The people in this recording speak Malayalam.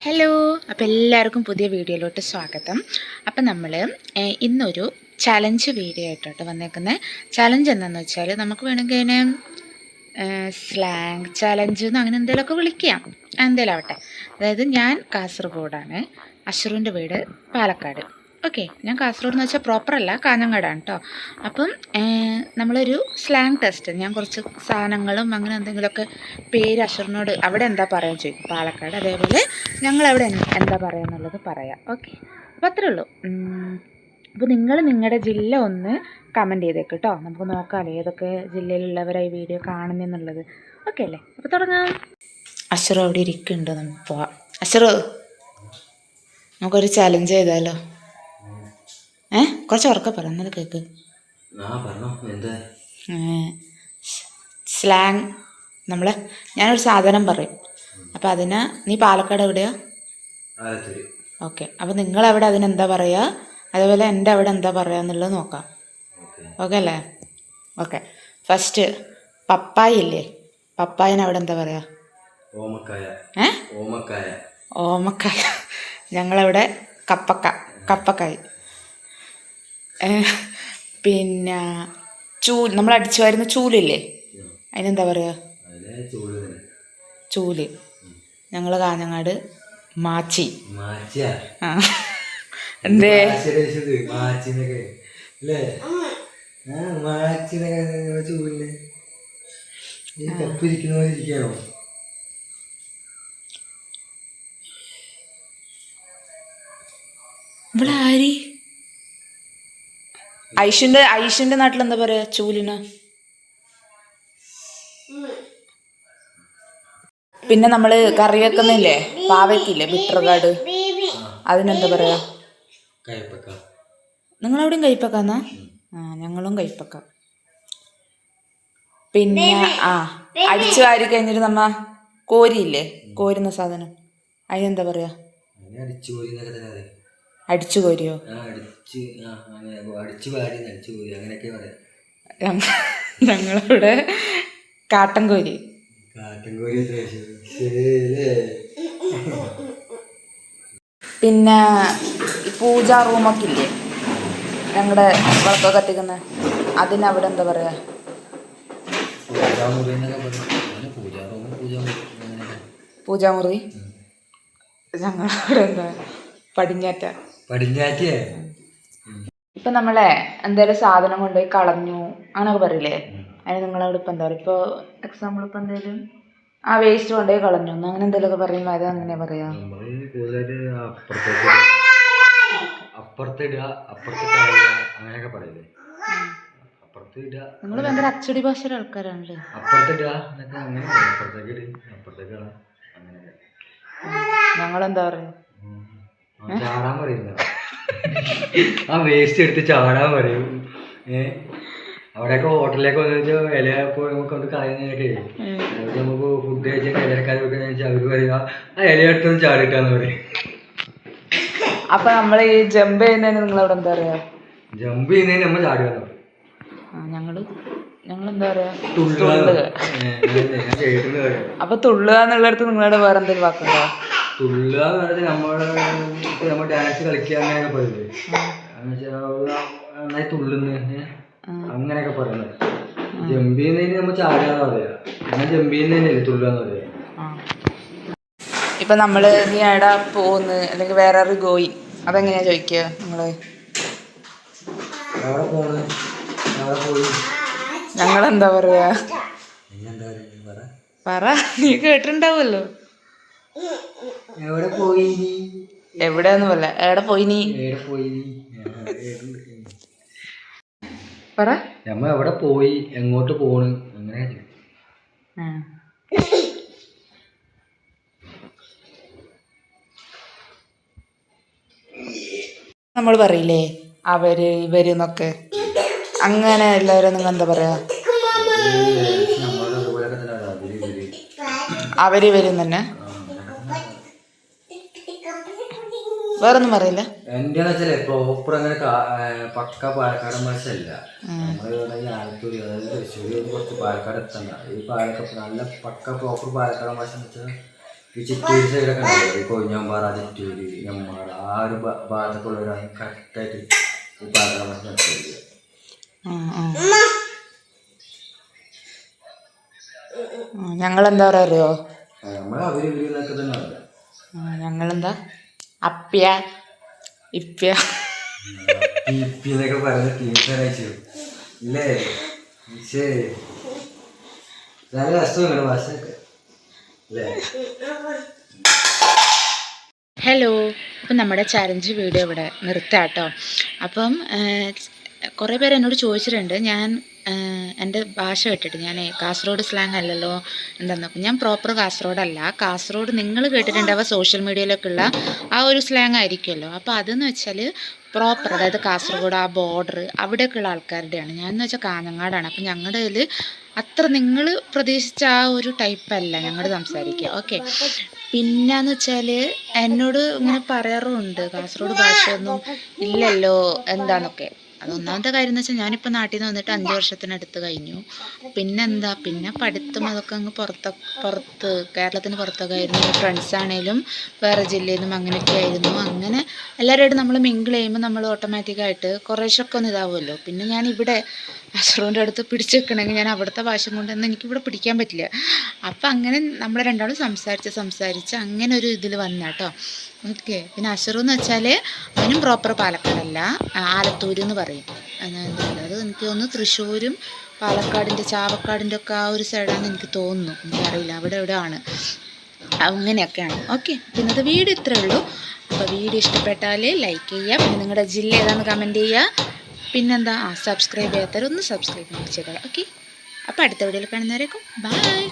ഹലോ, അപ്പോൾ എല്ലാവർക്കും പുതിയ വീഡിയോയിലോട്ട് സ്വാഗതം. അപ്പം നമ്മൾ ഇന്നൊരു ചലഞ്ച് വീഡിയോ ആയിട്ടോട്ട് വന്നേക്കുന്നത്. ചലഞ്ച് എന്താണെന്ന് വെച്ചാൽ നമുക്ക് വേണമെങ്കിൽ അതിനെ സ്ലാങ് ചലഞ്ച് എന്ന് അങ്ങനെ എന്തെങ്കിലുമൊക്കെ വിളിക്കാം, എന്തെങ്കിലും ആവട്ടെ. അതായത് ഞാൻ കാസർഗോഡാണ്, അശ്രുവിൻ്റെ വീട് പാലക്കാട്. ഓക്കെ, ഞാൻ കാസർഗോഡ് എന്ന് വെച്ചാൽ പ്രോപ്പറല്ല, കാഞ്ഞങ്ങാടാണ് കേട്ടോ. അപ്പം നമ്മളൊരു സ്ലാങ് ടെസ്റ്റ്, ഞാൻ കുറച്ച് സാധനങ്ങളും അങ്ങനെ എന്തെങ്കിലുമൊക്കെ പേര് അശ്വറിനോട് അവിടെ എന്താ പറയാൻ ചോദിക്കും, പാലക്കാട്. അതേപോലെ ഞങ്ങളവിടെ എന്താ പറയുക എന്നുള്ളത് പറയാം. ഓക്കെ, അപ്പോൾ അത്രേ ഉള്ളൂ. അപ്പോൾ നിങ്ങൾ നിങ്ങളുടെ ജില്ല ഒന്ന് കമൻറ്റ് ചെയ്തേക്ക് കേട്ടോ. നമുക്ക് നോക്കാമല്ലോ ഏതൊക്കെ ജില്ലയിലുള്ളവരായി വീഡിയോ കാണുന്നെന്നുള്ളത്. ഓക്കെ അല്ലേ? അപ്പോൾ തുടങ്ങാം. അശ്വർ അവിടെ ഇരിക്കുന്നുണ്ട്, നമുക്ക് പോവാം. അശ്വർ, നമുക്കൊരു ചലഞ്ച് ചെയ്താലോ? കുറച്ച് ഉറക്കെ പറയുന്നത് കേൾക്ക്. സ്ലാങ് ഞാനൊരു സാധനം പറയും, അപ്പോൾ അതിന് നീ പാലക്കാട് എവിടെയാ? ഓക്കെ, അപ്പോൾ നിങ്ങളവിടെ അതിനെന്താ പറയുക, അതേപോലെ എൻ്റെ അവിടെ എന്താ പറയുക എന്നുള്ളത് നോക്കാം. ഓക്കെ അല്ലേ? ഓക്കെ, ഫസ്റ്റ് പപ്പായ ഇല്ലേ, പപ്പായന് അവിടെ എന്താ പറയുക? ഓമക്കായ. ഞങ്ങളവിടെ കപ്പക്കായ. പിന്നെ നമ്മൾ അടിച്ചു വരുന്ന ചൂലില്ലേ, അതിനെന്താ പറയുക? ചൂല്. ഞങ്ങൾ കാഞ്ഞങ്ങാട് മാച്ചി. ആ, എന്തേ? ഇവിടെ ആരി ഐഷിന്റെ നാട്ടിൽ എന്താ പറയാ ചൂലിന്? പിന്നെ നമ്മള് കറി വെക്കുന്നില്ലേ, പാവയ്ക്കില്ലേ, ബിട്ടർഗാർഡ്, അതിനെന്താ പറയാ? നിങ്ങളവിടെയും കയ്പക്കാന്നാ? ഞങ്ങളും കയ്പക്ക. പിന്നെ അടിച്ചു വാരി കഴിഞ്ഞിട്ട് നമ്മ കോരിയില്ലേ, കോരുന്ന സാധനം, അതിനെന്താ പറയാ? അടിച്ചു കോരിയോ? ഞങ്ങളിവിടെ കാട്ടൻ കോരി. പിന്നെ പൂജാ റൂമൊക്കെ ഇല്ലേ, ഞങ്ങളുടെ വിളക്കൊക്കെ കത്തിക്കുന്ന, അതിനവിടെ എന്താ പറയാ? പൂജാമുറി. ഞങ്ങളവിടെ എന്താ? പടിഞ്ഞാറ്റ. ഇപ്പൊ നമ്മളെ എന്തായാലും സാധനം കൊണ്ടുപോയി കളഞ്ഞു അങ്ങനൊക്കെ പറയില്ലേ, അതിന് നിങ്ങളവിടെ ഇപ്പൊ എന്താ പറയുക? ഇപ്പൊ എക്സാമ്പിൾ ഇപ്പൊ എന്തായാലും വേസ്റ്റ് കൊണ്ടുപോയി കളഞ്ഞു അങ്ങനെ എന്തെങ്കിലുമൊക്കെ പറയുമ്പോൾ അത് അങ്ങനെ പറയാ? നിങ്ങൾ ഭയങ്കര അച്ചടി ഭാഷയുടെ ആൾക്കാരാണല്ലേ. ഞങ്ങളെന്താ പറയാ? വേസ്റ്റ് എടുത്ത് ചാടാൻ പറയും. അവിടെയൊക്കെ ഹോട്ടലിലേക്ക് വന്നിട്ട് ഇല കൊണ്ട് കളയുന്നതൊക്കെ, നമുക്ക് ഫുഡ് കഴിച്ചിട്ട് ഇലക്കാരെ വെക്കുന്ന വെച്ചാൽ അവർ പറയുക ആ ഇല എടുത്തൊന്ന് ചാടിട്ടാന്ന് പറയും. അപ്പൊ നമ്മൾ ഈ ജമ്പ് ചെയ്യുന്നതിന് നിങ്ങളവിടെ എന്താ പറയാ? ജമ്പ് ചെയ്യുന്നതിന് നമ്മൾ ചാടുക. ഞങ്ങളെന്താ പറയാ? അപ്പൊ തുള്ളുക എന്നുള്ളടത്ത് നിങ്ങളുടെ വേറെ എന്തെങ്കിലും വാക്കുണ്ടോ? തുള്ളുക എന്ന് പറഞ്ഞാൽ നമ്മൾ ഡാൻസ് കളിക്കുക അങ്ങനെയൊക്കെ പറയില്ലേ, നന്നായി തുള്ളുന്ന അങ്ങനെയൊക്കെ പറയുന്നത്. ജമ്പ് ചെയ്യുന്നതിന് നമ്മൾ ചാടുകയെന്ന് പറയാ, അങ്ങനെ ജമ്പ് ചെയ്യുന്നതിനല്ലേ തുള്ളുകയെന്ന് പറയാ. ഇപ്പൊ നമ്മള് നീ എടാ പോന്ന് അല്ലെങ്കിൽ വേറെ ഗോയി, അതെങ്ങനെയാ ചോദിക്കുക നിങ്ങള്? ഞങ്ങളെന്താ പറയാ? പറ, നീ കേട്ടിട്ടുണ്ടാവുമല്ലോ. എവിടെയൊന്നും പോലെ എവിടെ പോയി നീ പറ. നമ്മ എവിടെ പോയി, എങ്ങോട്ട് പോണ്, അങ്ങനെ. നമ്മൾ പറയില്ലേ അവര് ഇവര് എന്നൊക്കെ, അങ്ങനെ എല്ലാവരും നിങ്ങൾ എന്താ പറയാ? അവര് ഇവരും തന്നെ, വേറൊന്നും പറയില്ല. എന്റെ പ്രോപ്പർ അങ്ങനെ പക്ക പാലക്കാടൻ ഭാഷയല്ല. നമ്മള് ആലത്തൂർ അതായത് തൃശ്ശൂർ കുറച്ച് പാലക്കാട് എത്തണ്ട. ഈ പാലക്കാട് നല്ല പക്ക പ്രോപ്പർ പാലക്കാടൻ ഭാഷ എന്ന് വെച്ചാൽ ഈ ചിറ്റൂര് സൈഡൊക്കെ ഉണ്ടാവില്ല, ഈ കൊഴിഞ്ഞാമ്പാറ, ചിറ്റൂര്, നെമ്മാറ, ആ ഒരു ഭാഗത്തൊക്കെ ഉള്ളവരാണ് കറക്റ്റായിട്ട് ഈ പാലക്കാട് ഭാഷ സംസാരിക്കുക. ഞങ്ങളെന്താ പറയുക അറിയോ? നമ്മൾ അവര് ഇവരൊക്കെ തന്നെ അറിയാം. ഞങ്ങളെന്താ അപ്പ്യ ഇപ്പ്യ എന്നൊക്കെ പറഞ്ഞ് ടീച്ചറയച്ചു ഇല്ലേ? ശരി, നല്ല രസമാണ് ഭാഷയൊക്കെ അല്ലേ? ഹലോ, അപ്പം നമ്മുടെ ചലഞ്ച് വീഡിയോ ഇവിടെ നിർത്താം കേട്ടോ. അപ്പം കുറേ പേര് എന്നോട് ചോദിച്ചിട്ടുണ്ട്, ഞാൻ എൻ്റെ ഭാഷ വിട്ടിട്ട്, ഞാൻ കാസർഗോഡ് സ്ലാങ് അല്ലല്ലോ എന്താണെന്നൊക്കെ. ഞാൻ പ്രോപ്പർ കാസർഗോഡല്ല. കാസർഗോഡ് നിങ്ങൾ കേട്ടിട്ടുണ്ടാവുക സോഷ്യൽ മീഡിയയിലൊക്കെയുള്ള ആ ഒരു സ്ലാങ് ആയിരിക്കുമല്ലോ. അപ്പോൾ അതെന്ന് വെച്ചാൽ പ്രോപ്പർ, അതായത് കാസർഗോഡ് ആ ബോർഡർ അവിടെയൊക്കെയുള്ള ആൾക്കാരുടെയാണ്. ഞാനെന്ന് വെച്ചാൽ കാഞ്ഞങ്ങാടാണ്. അപ്പം ഞങ്ങളുടെ ഇതിൽ അത്ര നിങ്ങൾ പ്രതീക്ഷിച്ച ആ ഒരു ടൈപ്പല്ല ഞങ്ങൾ സംസാരിക്കുക. ഓക്കെ, പിന്നെന്ന് വെച്ചാൽ എന്നോട് ഇങ്ങനെ പറയാറുമുണ്ട്, കാസർഗോഡ് ഭാഷയൊന്നും ഇല്ലല്ലോ എന്താന്നൊക്കെ. അതൊന്നാമത്തെ കാര്യം എന്ന് വെച്ചാൽ ഞാനിപ്പോൾ നാട്ടിൽ നിന്ന് വന്നിട്ട് 5 വർഷത്തിനടുത്ത് കഴിഞ്ഞു. പിന്നെന്താ, പിന്നെ പഠിത്തം അതൊക്കെ അങ്ങ് പുറത്ത് കേരളത്തിന് പുറത്തൊക്കെ ആയിരുന്നു. ഫ്രണ്ട്സാണേലും വേറെ ജില്ലയിൽ നിന്നും അങ്ങനെയൊക്കെ ആയിരുന്നു. അങ്ങനെ എല്ലാവരുമായിട്ട് നമ്മൾ മിങ്കിൾ ചെയ്യുമ്പോൾ നമ്മൾ ഓട്ടോമാറ്റിക്കായിട്ട് കുറേശ്ശൊക്കെ ഒന്ന് ഇതാവുമല്ലോ. പിന്നെ ഞാനിവിടെ കാസർഗോഡിൻ്റെ അടുത്ത് പിടിച്ച് വെക്കണമെങ്കിൽ ഞാൻ അവിടുത്തെ ഭാഷ കൊണ്ടൊന്നും എനിക്കിവിടെ പിടിക്കാൻ പറ്റില്ല. അപ്പം അങ്ങനെ നമ്മൾ രണ്ടാളും സംസാരിച്ച് അങ്ങനെ ഒരു ഇതിൽ വന്ന കേട്ടോ. ഓക്കെ, പിന്നെ അഷറു എന്ന് വെച്ചാൽ അവനും പ്രോപ്പർ പാലക്കാടല്ല, ആലത്തൂർ എന്ന് പറയും. അത് എനിക്ക് തോന്നുന്നു തൃശ്ശൂരും പാലക്കാടിൻ്റെ ചാവക്കാടിൻ്റെ ഒക്കെ ആ ഒരു സൈഡാണെന്ന് എനിക്ക് തോന്നുന്നു, എനിക്കറിയില്ല, അവിടെ എവിടെയാണ് അങ്ങനെയൊക്കെയാണ്. ഓക്കെ, പിന്നത്തെ വീഡിയോ ഇത്രയേ ഉള്ളൂ. അപ്പോൾ വീഡിയോ ഇഷ്ടപ്പെട്ടാൽ ലൈക്ക് ചെയ്യുക, പിന്നെ നിങ്ങളുടെ ജില്ല ഏതാണെന്ന് കമൻറ്റ് ചെയ്യുക. പിന്നെന്താ, സബ്സ്ക്രൈബ് ചെയ്യാത്തവരൊന്ന് സബ്സ്ക്രൈബ് ചെയ്തോളാം. ഓക്കെ, അപ്പോൾ അടുത്ത വീഡിയോയിൽ കാണുന്നവരേക്കും ബൈ.